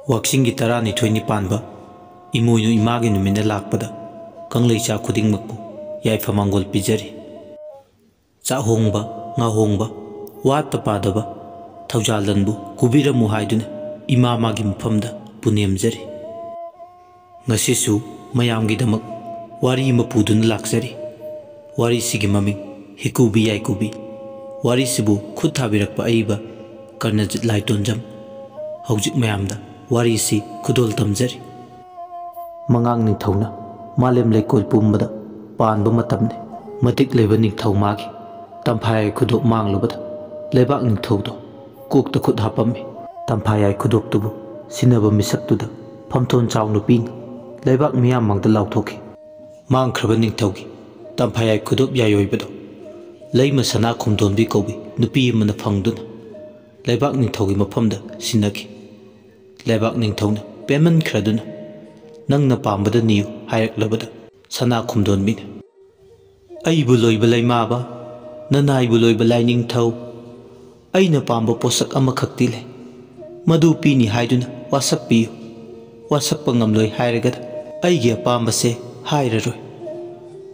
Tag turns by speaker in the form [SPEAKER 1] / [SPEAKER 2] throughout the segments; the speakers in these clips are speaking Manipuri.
[SPEAKER 1] ꯋꯥꯛꯆꯤꯡꯒꯤ 12ꯅꯤ ꯄꯥꯟꯕ ꯏꯃꯣꯏꯅꯨ ꯏꯃꯥꯒꯤ ꯅꯨꯃꯤꯠꯅ ꯂꯥꯛꯄꯗ ꯀꯪꯂꯩꯆꯥ ꯈꯨꯗꯤꯡꯃꯛꯄꯨ ꯌꯥꯏꯐ-ꯃꯪꯒꯣꯜ ꯄꯤꯖꯔꯤ꯫ ꯆꯥꯛꯍꯣꯡꯕ ꯉꯥꯍꯣꯡꯕ ꯋꯥꯠꯇ ꯄꯥꯗꯕ ꯊꯧꯖꯥꯜꯂꯟꯕꯨ ꯀꯨꯕꯤꯔꯝꯃꯨ ꯍꯥꯏꯗꯨꯅ ꯏꯃꯥ ꯃꯥꯒꯤ ꯃꯐꯝꯗ ꯄꯨꯅꯦꯝꯖꯔꯤ꯫ ꯉꯁꯤꯁꯨ ꯃꯌꯥꯝꯒꯤꯗꯃꯛ ꯋꯥꯔꯤ ꯑꯃ ꯄꯨꯗꯨꯅ ꯂꯥꯛꯆꯔꯤ꯫ ꯋꯥꯔꯤꯁꯤꯒꯤ ꯃꯃꯤꯡ ꯍꯤꯀꯨꯕꯤ ꯌꯥꯏꯀꯨꯕꯤ꯫ ꯋꯥꯔꯤꯁꯤꯕꯨ ꯈꯨꯠ ꯊꯥꯕꯤꯔꯛꯄ ꯑꯏꯕ ꯀꯔꯅꯖꯤꯠ ꯂꯥꯏꯇꯣꯟꯖꯝ꯫ ꯍꯧꯖꯤꯛ ꯃꯌꯥꯝꯗ ꯋꯥꯔꯤꯁꯤ ꯈꯨꯗꯣꯜ ꯇꯝꯖꯔꯤ꯫ ꯃꯉꯥꯡ ꯅꯤꯡꯊꯧꯅ ꯃꯥꯂꯦꯝ ꯂꯩꯀꯣꯜ ꯄꯨꯝꯕꯗ ꯄꯥꯟꯕ ꯃꯇꯝꯅꯤ꯫ ꯃꯇꯤꯛ ꯂꯩꯕ ꯅꯤꯡꯊꯧ ꯃꯥꯒꯤ ꯇꯝꯐꯥꯌꯥꯏ ꯈꯨꯗꯣꯞ ꯃꯥꯡꯂꯨꯕꯗ ꯂꯩꯕꯥꯛ ꯅꯤꯡꯊꯧꯗꯣ ꯀꯣꯛꯇ ꯈꯨꯠ ꯍꯥꯞꯄꯝꯃꯤ꯫ ꯇꯝꯐꯥꯌꯥꯏ ꯈꯨꯗꯣꯞꯇꯨꯕꯨ ꯁꯤꯟꯅꯕ ꯃꯤꯁꯛꯇꯨꯗ ꯐꯝꯊꯣꯟ ꯆꯥꯎ ꯅꯨꯄꯤꯅ ꯂꯩꯕꯥꯛ ꯃꯤꯌꯥꯝꯃꯥꯡꯗ ꯂꯥꯎꯊꯣꯛꯈꯤ꯫ ꯃꯥꯡꯈ꯭ꯔꯕ ꯅꯤꯡꯊꯧꯒꯤ ꯇꯝꯐꯥꯌꯥꯏ ꯈꯨꯗꯣꯞ ꯌꯥꯏꯑꯣꯏꯕꯗꯣ ꯂꯩꯃ ꯁꯅꯥ ꯈꯨꯝꯗꯣꯟꯕꯤ ꯀꯧꯕꯤ ꯅꯨꯄꯤ ꯑꯃꯅ ꯐꯪꯗꯨꯅ ꯂꯩꯕꯥꯛ ꯅꯤꯡꯊꯧꯒꯤ ꯃꯐꯝꯗ ꯁꯤꯟꯅꯈꯤ꯫ ꯂꯩꯕꯥꯛ ꯅꯤꯡꯊꯧꯅ ꯄꯦꯟꯃꯟꯈ꯭ꯔꯗꯨꯅ ꯅꯪꯅ ꯄꯥꯝꯕꯗ ꯅꯤꯌꯨ ꯍꯥꯏꯔꯛꯂꯕꯗ ꯁꯅꯥ ꯈꯨꯝꯗꯣꯟꯕꯤꯅ ꯑꯩꯕꯨ ꯂꯣꯏꯕ ꯂꯩꯃꯥꯕ ꯅꯅꯥꯏꯕꯨ ꯂꯣꯏꯕ ꯂꯥꯏꯅꯤꯡꯊꯧ ꯑꯩꯅ ꯄꯥꯝꯕ ꯄꯣꯠꯁꯛ ꯑꯃꯈꯛꯇꯤ ꯂꯩ ꯃꯗꯨ ꯄꯤꯅꯤ ꯍꯥꯏꯗꯨꯅ ꯋꯥꯁꯛꯄꯤꯌꯨ꯫ ꯋꯥꯁꯛꯄ ꯉꯝꯂꯣꯏ ꯍꯥꯏꯔꯒꯗ ꯑꯩꯒꯤ ꯑꯄꯥꯝꯕꯁꯦ ꯍꯥꯏꯔꯔꯣꯏ꯫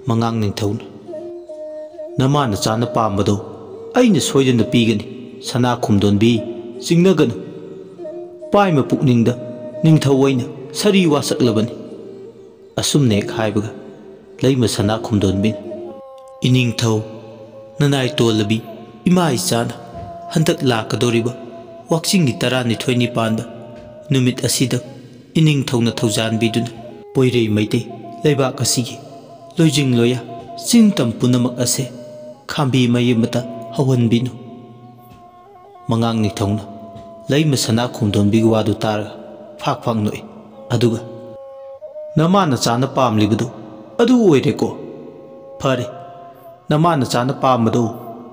[SPEAKER 1] ꯃꯉꯥꯡ ꯅꯤꯡꯊꯧꯅ ꯅꯃꯥꯅ ꯆꯥꯅ ꯄꯥꯝꯕꯗꯣ ꯑꯩꯅ ꯁꯣꯏꯗꯅ ꯄꯤꯒꯅꯤ ꯁꯅꯥ ꯈꯨꯝꯗꯣꯟꯕꯤ ꯆꯤꯡꯅꯒꯅꯨ꯫ ꯄꯥꯏꯃ ꯄꯨꯛꯅꯤꯡꯗ ꯅꯤꯡꯊꯧ ꯑꯣꯏꯅ ꯁꯔꯤ ꯋꯥꯁꯛꯂꯕꯅꯤ꯫ ꯑꯁꯨꯝꯅ ꯍꯦꯛ ꯍꯥꯏꯕꯒ ꯂꯩꯃ ꯁꯅꯥ ꯈꯨꯝꯗꯣꯟꯕꯤꯅ ꯏꯅꯤꯡꯊꯧ ꯅꯅꯥꯏ ꯇꯣꯜꯂꯕꯤ ꯏꯃꯥ ꯏꯆꯥꯅ ꯍꯟꯗꯛ ꯂꯥꯛꯀꯗꯧꯔꯤꯕ ꯋꯥꯛꯆꯤꯡꯒꯤ 12ꯅꯤ ꯄꯥꯟꯕ ꯅꯨꯃꯤꯠ ꯑꯁꯤꯗ ꯏꯅꯤꯡꯊꯧꯅ ꯊꯧꯖꯥꯟꯕꯤꯗꯨꯅ ꯄꯣꯏꯔꯩ ꯃꯩꯇꯩ ꯂꯩꯕꯥꯛ ꯑꯁꯤꯒꯤ ꯂꯣꯏꯖꯤꯡ ꯂꯣꯌꯥ ꯆꯤꯡ ꯇꯝ ꯄꯨꯝꯅꯃꯛ ꯑꯁꯦ ꯈꯥꯝꯕꯤ ꯃꯩ ꯑꯃꯇ ꯍꯧꯍꯟꯕꯤꯅꯨ꯫ ꯃꯉꯥꯡ ꯅꯤꯡꯊꯧꯅ ꯂꯩꯃ ꯁꯅꯥ ꯈꯨꯝꯗꯣꯟꯕꯤꯒꯤ ꯋꯥꯗꯨ ꯇꯥꯔꯒ ꯐꯥꯛ ꯅꯣꯛꯏ꯫ ꯑꯗꯨꯒ ꯅꯃꯥꯅ ꯆꯥꯅ ꯄꯥꯝꯂꯤꯕꯗꯨ ꯑꯗꯨ ꯑꯣꯏꯔꯦꯀꯣ꯫ ꯐꯔꯦ ꯅꯃꯥꯅ ꯆꯥꯅ ꯄꯥꯝꯕꯗꯨ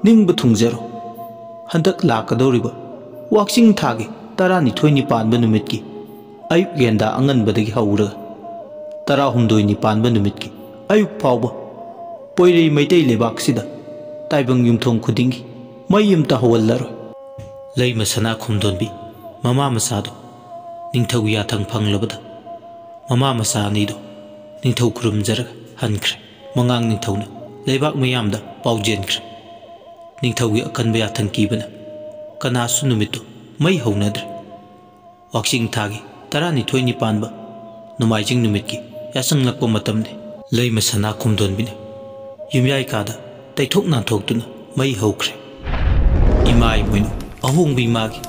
[SPEAKER 1] ꯅꯤꯡꯕ ꯊꯨꯡꯖꯔꯣ꯫ ꯍꯟꯗꯛ ꯂꯥꯛꯀꯗꯧꯔꯤꯕ ꯋꯥꯛꯆꯤꯡ ꯊꯥꯒꯤ 12ꯅꯤ ꯄꯥꯟꯕ ꯅꯨꯃꯤꯠꯀꯤ ꯑꯌꯨꯛ ꯌꯦꯟꯗꯥ ꯑꯉꯟꯕꯗꯒꯤ ꯍꯧꯔꯒ 13ꯅꯤ ꯄꯥꯟꯕ ꯅꯨꯃꯤꯠꯀꯤ ꯑꯌꯨꯛ ꯐꯥꯎꯕ ꯄꯣꯏꯔꯩ ꯃꯩꯇꯩ ꯂꯩꯕꯥꯛꯁꯤꯗ ꯇꯥꯏꯕꯪ ꯌꯨꯝꯊꯣꯡ ꯈꯨꯗꯤꯡꯒꯤ ꯃꯩ ꯑꯃꯇ ꯍꯧꯍꯜꯂꯔꯣꯏ꯫ ꯂꯩꯃ ꯁꯅꯥ ꯈꯨꯝꯗꯣꯟꯕꯤ ꯃꯃꯥ ꯃꯆꯥꯗꯣ ꯅꯤꯡꯊꯧꯒꯤ ꯌꯥꯊꯪ ꯐꯪꯂꯕꯗ ꯃꯃꯥ ꯃꯆꯥ ꯑꯅꯤꯗꯣ ꯅꯤꯡꯊꯧ ꯈꯨꯔꯨꯝꯖꯔꯒ ꯍꯟꯈ꯭ꯔꯦ꯫ ꯃꯉꯥꯡ ꯅꯤꯡꯊꯧꯅ ꯂꯩꯕꯥꯛ ꯃꯌꯥꯝꯗ ꯄꯥꯎꯖꯦꯟꯈ꯭ꯔꯦ꯫ ꯅꯤꯡꯊꯧꯒꯤ ꯑꯀꯟꯕ ꯌꯥꯊꯪ ꯀꯤꯕꯅ ꯀꯅꯥꯁꯨ ꯅꯨꯃꯤꯠꯇꯨ ꯃꯩ ꯍꯧꯅꯗ꯭ꯔꯦ꯫ ꯋꯥꯛꯆꯤꯡ ꯊꯥꯒꯤ 12ꯅꯤ ꯄꯥꯟꯕ ꯅꯣꯡꯃꯥꯏꯖꯤꯡ ꯅꯨꯃꯤꯠꯀꯤ ꯌꯥꯆꯪꯂꯛꯄ ꯃꯇꯝꯅꯤ꯫ ꯂꯩꯃ ꯁꯅꯥ ꯈꯨꯝꯗꯣꯟꯕꯤꯅ ꯌꯨꯝꯌꯥꯏ ꯀꯥꯗ ꯇꯩꯊꯣꯛ ꯅꯥꯟꯊꯣꯛꯇꯨꯅ ꯃꯩ ꯍꯧꯈ꯭ꯔꯦ꯫ ꯏꯃꯥ ꯏꯃꯣꯏꯅꯨ ꯑꯍꯣꯡꯕ ꯏꯃꯥꯒꯤ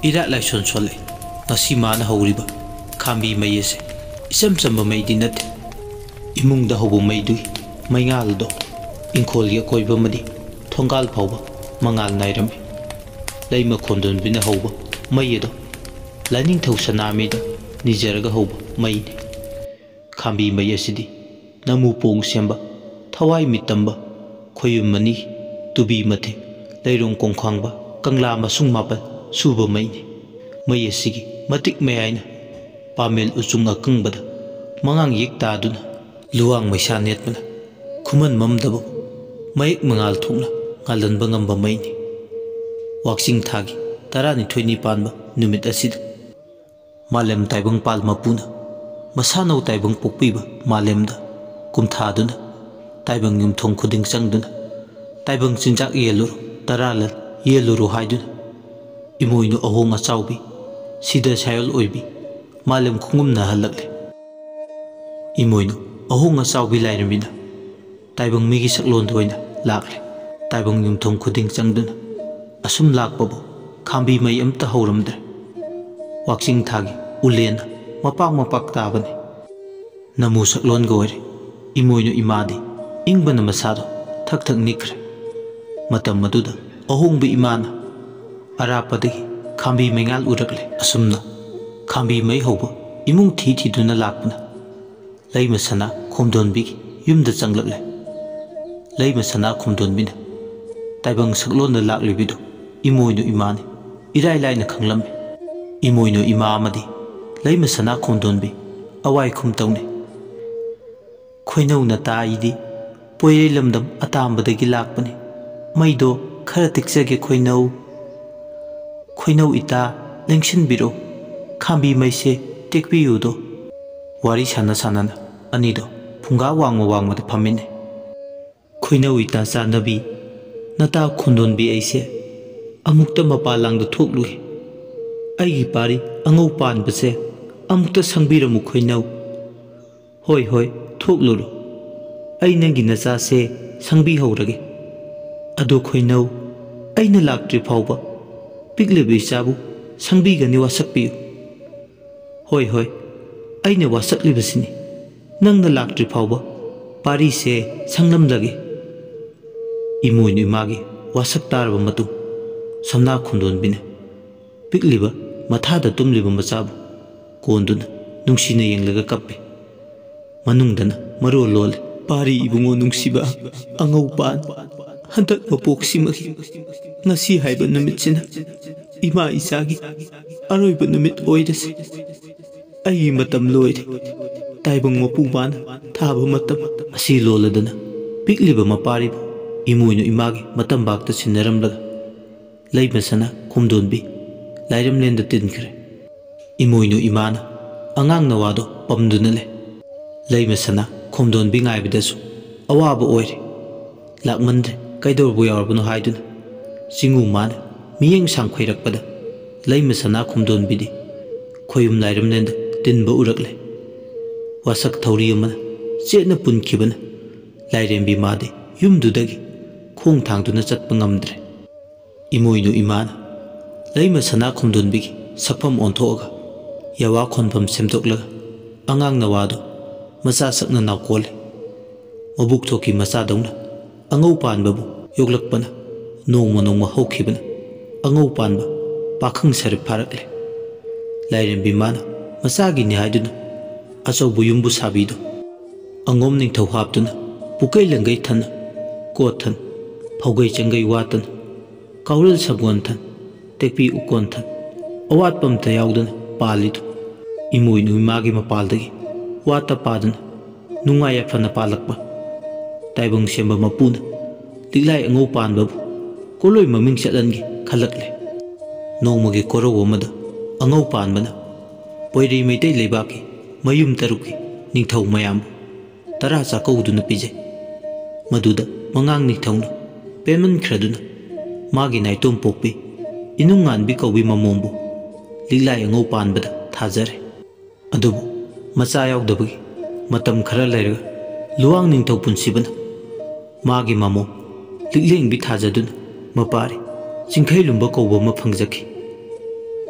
[SPEAKER 1] ꯏꯔꯥꯠ ꯂꯥꯏꯁꯣꯟ ꯁꯣꯜꯂꯛꯏ꯫ ꯉꯁꯤ ꯃꯥꯅ ꯍꯧꯔꯤꯕ ꯈꯥꯝꯕꯤ ꯃꯩ ꯑꯁꯦ ꯏꯆꯝ ꯆꯝꯕ ꯃꯩꯗꯤ ꯅꯠꯇꯦ꯫ ꯏꯃꯨꯡꯗ ꯍꯧꯕ ꯃꯩꯗꯨꯒꯤ ꯃꯩꯉꯥꯜꯗꯣ ꯏꯪꯈꯣꯜꯒꯤ ꯑꯀꯣꯏꯕ ꯑꯃꯗꯤ ꯊꯣꯡꯒꯥꯜ ꯐꯥꯎꯕ ꯃꯉꯥꯜ ꯅꯥꯏꯔꯝꯃꯤ꯫ ꯂꯩꯃ ꯈꯨꯝꯗꯣꯟꯕꯤꯅ ꯍꯧꯕ ꯃꯩ ꯑꯗꯣ ꯂꯥꯏꯅꯤꯡꯊꯧ ꯁꯅꯥꯃꯍꯤꯗ ꯅꯤꯖꯔꯒ ꯍꯧꯕ ꯃꯩꯅꯤ꯫ ꯈꯥꯝꯕꯤ ꯃꯩ ꯑꯁꯤꯗꯤ ꯅꯃꯨ ꯄꯣꯡ ꯁꯦꯝꯕ ꯊꯋꯥꯏ ꯃꯤꯇꯝꯕ ꯈꯣꯏꯌꯨꯝ ꯑꯅꯤ ꯇꯨꯕꯤ ꯃꯊꯦꯛ ꯂꯩꯔꯣꯡ ꯀꯣꯡꯈꯥꯡꯕ ꯀꯪꯂꯥ ꯃꯁꯨꯡ 9 ꯁꯨꯕ ꯃꯩꯅꯤ꯫ ꯃꯩ ꯑꯁꯤꯒꯤ ꯃꯇꯤꯛ ꯃꯌꯥꯏꯅ ꯄꯥꯃꯦꯜ ꯎꯆꯨꯡ ꯑꯀꯪꯕꯗ ꯃꯉꯥꯡ ꯌꯦꯛ ꯇꯥꯗꯨꯅ ꯂꯨꯋꯥꯡ ꯃꯩꯁꯥ ꯅꯦꯠꯄꯅ ꯈꯨꯃꯟ ꯃꯝꯗꯕꯨ ꯃꯌꯦꯛ ꯃꯉꯥꯜ ꯊꯣꯛꯅ ꯉꯥꯜꯍꯟꯕ ꯉꯝꯕ ꯃꯩꯅꯤ꯫ ꯋꯥꯛꯆꯤꯡ ꯊꯥꯒꯤ 12ꯅꯤ ꯄꯥꯟꯕ ꯅꯨꯃꯤꯠ ꯑꯁꯤꯗ ꯃꯥꯂꯦꯝ ꯇꯥꯏꯕꯪꯄꯥꯜ ꯃꯄꯨꯅ ꯃꯁꯥꯅꯧ ꯇꯥꯏꯕꯪ ꯄꯣꯛꯄꯤꯕ ꯃꯥꯂꯦꯝꯗ ꯀꯨꯝꯊꯥꯗꯨꯅ ꯇꯥꯏꯕꯪ ꯌꯨꯝꯊꯣꯡ ꯈꯨꯗꯤꯡ ꯆꯪꯗꯨꯅ ꯇꯥꯏꯕꯪ ꯆꯤꯟꯖꯥꯛ ꯌꯦꯜꯂꯨꯔꯣ 10 ꯌꯦꯜꯂꯨꯔꯣ ꯍꯥꯏꯗꯨꯅ ꯏꯃꯣꯏꯅꯨ ꯑꯍꯣꯡ ꯑꯆꯥꯎꯕꯤ ꯁꯤꯗ ꯁꯥꯌꯣꯜ ꯑꯣꯏꯕꯤ ꯃꯥꯂꯦꯝ ꯈꯨꯡꯒꯨꯝꯅꯍꯜꯂꯛꯂꯦ꯫ ꯏꯃꯣꯏꯅꯨ ꯑꯍꯣꯡ ꯑꯆꯥꯎꯕꯤ ꯂꯥꯏꯔꯦꯝꯕꯤꯅ ꯇꯥꯏꯕꯪ ꯃꯤꯒꯤ ꯁꯛꯂꯣꯟꯗ ꯑꯣꯏꯅ ꯂꯥꯛꯂꯦ꯫ ꯇꯥꯏꯕꯪ ꯌꯨꯝꯊꯣꯡ ꯈꯨꯗꯤꯡ ꯆꯪꯗꯨꯅ ꯑꯁꯨꯝ ꯂꯥꯛꯄꯕꯨ ꯈꯥꯝꯕꯤ ꯃꯩ ꯑꯃꯇ ꯍꯧꯔꯝꯗ꯭ꯔꯦ꯫ ꯋꯥꯛꯆꯤꯡ ꯊꯥꯒꯤ ꯎꯂꯦꯟꯅ ꯃꯄꯥꯛ ꯇꯥꯕꯅꯤ꯫ ꯅꯃꯨ ꯁꯛꯂꯣꯟꯒ ꯑꯣꯏꯔꯦ ꯏꯃꯣꯏꯅꯨ ꯏꯃꯥꯗꯤ ꯏꯪꯕꯅ ꯃꯁꯥꯗꯣ ꯊꯛ ꯅꯤꯛꯈ꯭ꯔꯦ꯫ ꯃꯇꯝ ꯑꯗꯨꯗ ꯑꯍꯣꯡꯕ ꯏꯃꯥꯅ ꯑꯔꯥꯞꯄꯗꯒꯤ ꯈꯥꯝꯕꯤ ꯃꯩꯉꯥꯜ ꯎꯔꯛꯂꯦ꯫ ꯑꯁꯨꯝꯅ ꯈꯥꯝꯕꯤ ꯃꯩ ꯍꯧꯕ ꯏꯃꯨꯡ ꯊꯤꯗꯨꯅ ꯂꯥꯛꯄꯅ ꯂꯩꯃ ꯁꯅꯥ ꯈꯨꯝꯗꯣꯟꯕꯤꯒꯤ ꯌꯨꯝꯗ ꯆꯪꯂꯛꯂꯦ꯫ ꯂꯩꯃ ꯁꯅꯥ ꯈꯨꯝꯗꯣꯟꯕꯤꯅ ꯇꯥꯏꯕꯪ ꯁꯛꯂꯣꯟꯗ ꯂꯥꯛꯂꯤꯕꯤꯗꯨ ꯏꯃꯣꯏꯅු ꯏꯃꯥꯅꯤ ꯏꯔꯥꯏ ꯂꯥꯏꯅ ꯈꯪꯂꯝꯃꯤ꯫ ꯏꯃꯣꯏꯅꯨ ꯏꯃꯥ ꯑꯃꯗꯤ ꯂꯩꯃ ꯁꯅꯥ ꯈꯨꯝꯗꯣꯟꯕꯤ ꯑꯋꯥꯏꯈꯨꯝ ꯇꯧꯅꯩ꯫ ꯈꯣꯏꯅꯧꯅ ꯇꯥꯏꯗꯤ ꯄꯣꯏꯔꯩ ꯂꯝꯗꯝ ꯑꯇꯥꯝꯕꯗꯒꯤ ꯂꯥꯛꯄꯅꯤ ꯃꯩꯗꯣ ꯈꯔ ꯇꯤꯛꯆꯒꯦ ꯈꯣꯏꯅꯧ ꯏꯇꯥ ꯂꯦꯡꯁꯤꯟꯕꯤꯔꯣ खांबी मैसे टेकपीयुदो वारी साना साना अनिदो फुंगा वांग फमिने खुइनौ इता चानबी नता खुंदोनबी ऐसे अमुक्त मपालांग थोकलुहे अगी पारी अंगौ पानबसे अमुक्त संगबीरमु खुइनौ होय होय थोकलुरो ऐ नंगी नचा से संगबी हौरगे अदो खुइनौ ऐना लाक्ट्रि फाउबा पिगलेबी इचाबु संगबीगनी वासकपियु होय होय ऐना वासकलिबसिनी नंगना लाक्ट्रि फाउबा पारी से संगलमलगे इमोइनु इमागी वासक तारबा मतु समना खुंदोनबिने पिगलिबा मथादा तुमलिबा मचाबु कोंदुना नुंसिना येंगलगा कप्पे मनुंगदना मरो लोले पारी Ibungo नुंसिबा अंगौपान हंतक मपोक्सिमगी ngasi haiba numitchina ima isagi aroiba numit oirase ai matam loire taibung mapu ban thaba matam asi loladana pikliba mapari imuinu imagi matam bakta sinaramlaga leibasana khumdonbi lairam lenda tinkhre imuinu imana angang nawado pamduna le leibasana khumdonbi ngaibidasu awaba oire lakmandre kaidorbu yawrabunu haiduna Singu man miyeng sang khairakpada laima sana khumdonbidi khoyum lairam nenda tinba urakle wasak thauri amana chetna punkhibana lairembi made yumdudagi khong thangduna chatpa ngamdre imoinu imana laima sana khumdonbigi sakpham onthoga yawa khonpham semtoklaga angang nawado macha sakna nakole mabuk thoki macha dongna angau panbabu yoglakpana नोंमा नोंमा हौखिबना अंगौ Panba पाखंग सरे फारकले लाइरेंबी माना मसागी निहायदुना अचौबु युम्बु साबीदो अंगोम निंथौ हापदुना पुकै लंगै थन कोथन फौगै चंगै वातन काउरल सगोन थन टेकपी उकोन थन अवातपम त याउदुना पालिदु इमोइनु इमागी मपालदगी वाता पादुना नुंगा याफना पालकबा ताइबंग सेंबा मपुना लिगलाई अंगौ पानबाबु कोलोई ममिंग चलनगी खलकले नोंमगे कोरो अमदा अंगौ पानबना पोइरी मैतै लेबाकी मयुम तरुकी निंथौ मयाम तरा चाकौदुना पिजे मदुदा मंगांग निंथौना पेमन खरदुना मागी नाइतोम पोकपी इनुंगानबी कौबी ममोंबु लिगलाई अंगौ पानबदा थाजरे अदुबु मचा याउदबगी मतम खरा लेरगा लुवांग निंथौ पुनसिबना मागी ममो लिगलेंबी थाजदुना मपारी चिंखै लुंबा कौबा म फंगजखि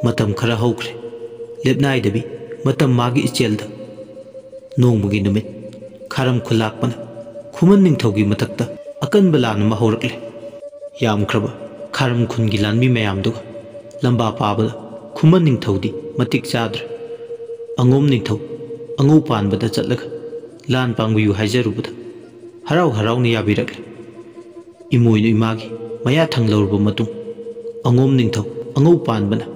[SPEAKER 1] मतम खरा हौख्रे लेपनाइदबी मतम मागी इचेलदा नोंमगी नुमित खारम खुलाकपना खुमन निंथौगी मथक्ता अकनबा लान म हौरकले यामख्रबा खारम खुनगी लानबी मयामदुगा लंबा पाबदा खुमन निंथौदी मतिक चाद्रे अंगोम निंथौ अंगौ पानबदा चलगा लान पांगबियु हाइजरुबदा हराव हरावनि याबिरकले इमोइनु इमागी मया थंगलौरबा मतुंग अंगोम निंथौ अंगौ पानबना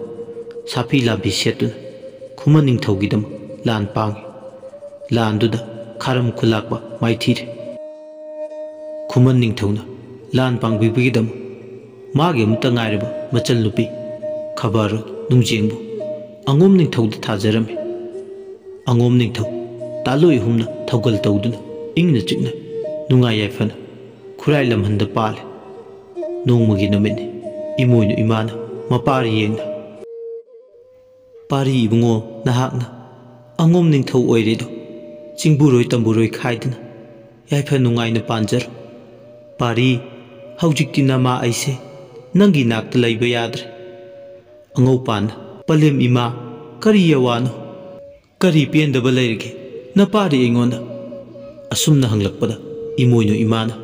[SPEAKER 1] साफी लाबी सेतुना खुमन निंथौगिदम लान पांगे लानदुदा खारम खुलाकबा माइथीरे खुमन निंथौना लान पांगबिबगिदम मागे अमता ngairaba मचल नुपी खबर नुंजेंबु अंगोम निंथौदा थाजरमे अंगोम निंथौ तालोय हुमना थौगल तौदुना इंगना चिकना नुंगा याइफना खुराई लमहंदा पाले नोंमगी नुमिने इमोइनु इमाना मपारी येंगना पारी इबुंगो नहाकना अंगोम निंथौ ओइरेदो चिंगबुरोय तंबुरोय खाइदना याइफा नुंगाइना पांजर पारी हौजिक्ति नमा ऐसे नंगी नाक्ता लैबा याद्रे अंगौ पान पलेम इमा करी यवानो करी पेंदबा लैरगे नपारी एंगोना असुमना हंगलकपदा इमोइनु इमाना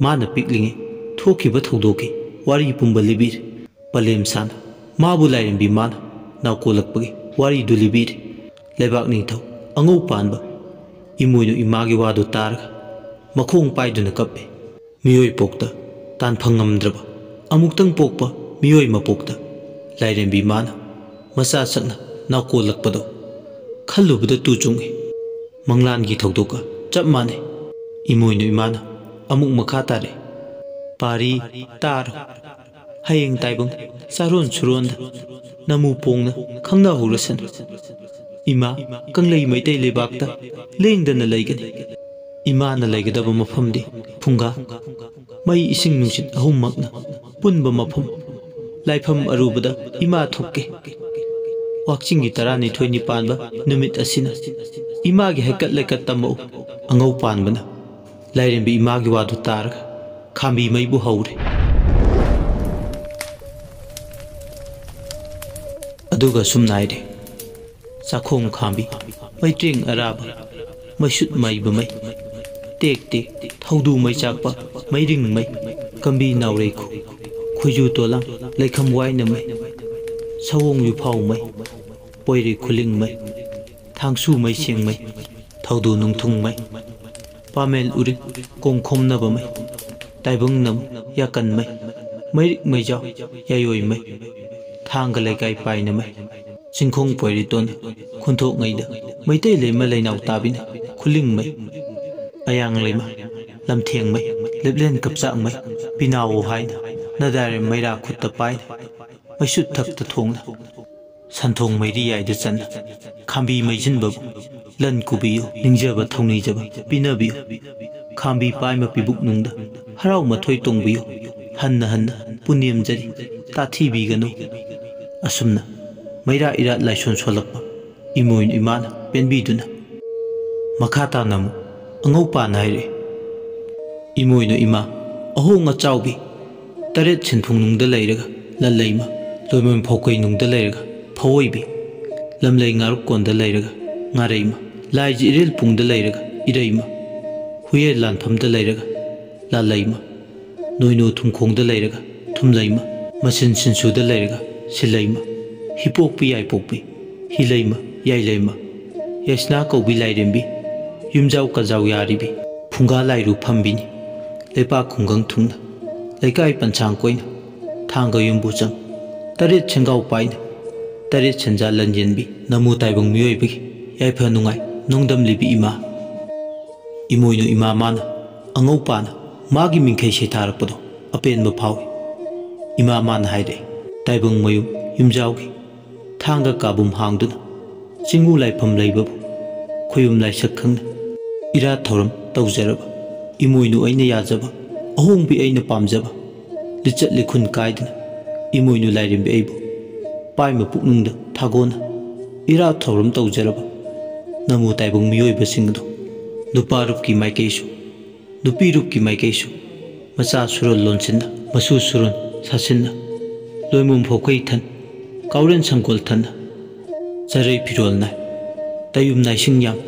[SPEAKER 1] माना पिकलिंगे थोखिबा थौदोकी वारी पुंबा लिबिर पलेम साना माबु लाइरेंबी माना नावकोलकपगी वारी दु लिबिर लेबाक निंथौ अंगौ पानबा इमोइनु इमागी वादो तारगा मखोंग पाइदुना कप्पे मियोय पोक्ता तानफंग ngamdraba अमुक्तंग पोकपा मियोय मपोक्ता लाइरेंबी माना मसा सकना नावकोलकपदो खल्लुबदा तुचुंगे मंगलानगी थौदोका चप माने इमोइनु इमाना अमुक मखा तारे पारी तार हयेंग ताइबंग सारोन सुरोन namu pongna khangna hurasan ima kanglei maitai lebakta lengdana laigani ima na laigadaba mafamdi phunga mai ising nungsit ahummakna punba mafam laifam arubada ima thokke wakchingi tarani thoini panba numit asina ima gi hekat lekat tamau angau panbana lairembi ima gi wadu targa khambi maibu haure aduga sumnaide sakhom khambi maitring araba maisut maiba mai tek tek thaudu mai chakpa mairing mai kambi naurei khu khuju tolang leikham waina mai sawong yu phau mai poiri khuling mai thangsu mai seng mai thaudu nungthung mai pamel uri kongkhom na ba mai taibung nam yakan mai mairik mai jaw yayoi mai thang galai kai pai na mai singkhong poiri ton khunthok ngai da maitai leima leinaw tabin khuling mai ayang leima lamtheng mai leplen kapsa mai pinawo haina nadare maira khutta pai maisut thak ta thongna santhong mairi yai da chan khambi maijin ba lan kubiyo ningjaba thongni jaba pinabiyo khambi pai ma pibuk nungda harau mathoi tongbiyo hanna hanna punyam jari tathi bi gano asumna maira irat laison solakpa imoin imana penbi duna makhata namu angau pa naire imoino ima ahonga chawbi taret chinphung nungda leiraga laleima loimon phokoi nungda leiraga phawoibi lamlei ngaruk konda leiraga ngareima laiji irel pungda leiraga ireima huye lanphamda leiraga laleima noino thumkhongda leiraga thumleima masin sinsuda leiraga sileima hipokpi yaipokpi hileima yaileima yasna kaubi lairembi yumjau kajau yaribi phunga lairu phambini lepa khungang thungna leikai panchang koina thanga yumbu chang taret chengau paina taret chenja lanjenbi namu taibung miyoi bi yaipha nungai nongdam libi ima imoino ima mana angau pana magi mingkhei se tharakpado apen ba phawi ima man haide taibung mayu yumjaugi thanga kabum hangduna chingu laifam leibabu khoyum laisak khangna ira thoram tawjaraba imoinu aina yajaba ahongbi aina pamjaba lichat likhun kaidna imoinu lairimbi aibu paima puknungda thagona ira thoram tawjaraba namu taibung miyoi basingdo nuparupki maikeisu nupirupki maikeisu macha surol lonsinna masu suron sasinna loimum phokai than kauren sangkol than jarai pirol nai tayum nai singyam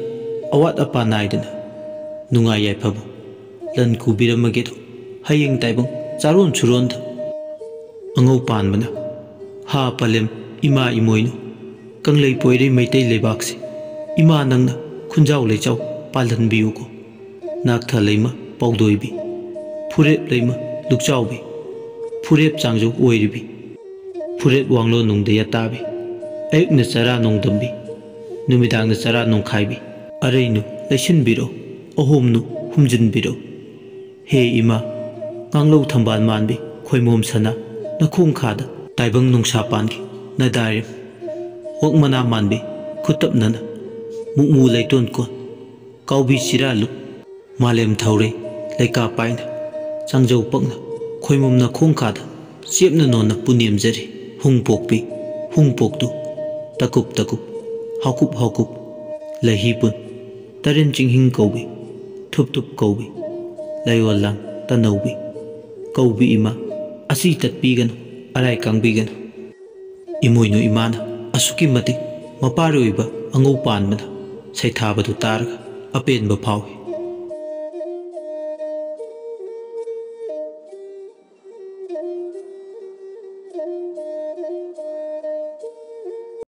[SPEAKER 1] awat apa naidna nunga yaipabu lan kubiramagedo hayeng taibung charon churon angau panbana ha palem ima imoino kanglei poire maitai lebakse ima nangna khunjau leichau palan biuko naktha leima paudoibi phurep leima lukchaubi phurep changju oiribi phurep wanglo nungde yatabi ayukna chara nongdambi numidangna chara nongkhaibi areinu leisin biro ohomnu humjin biro he ima nganglo thambal manbi khoimom sana nakhong khada taibang nungsa pangi nadari wakmana manbi khutap nana mukmu leiton kon kaubi siralu malem thaure leika paina changjau pakna khoimom na khong khada chepna nona punyam jari hungpokpi hungpoktu takup takup hakup hakup lahipun tarin jinghing kaubi thup thup kaubi laiwalang tanaubi kaubi ima asi tatpigano arai kangbigano imoino imana asuki matik maparoiba angau panbana saithabadu targa apenba phawi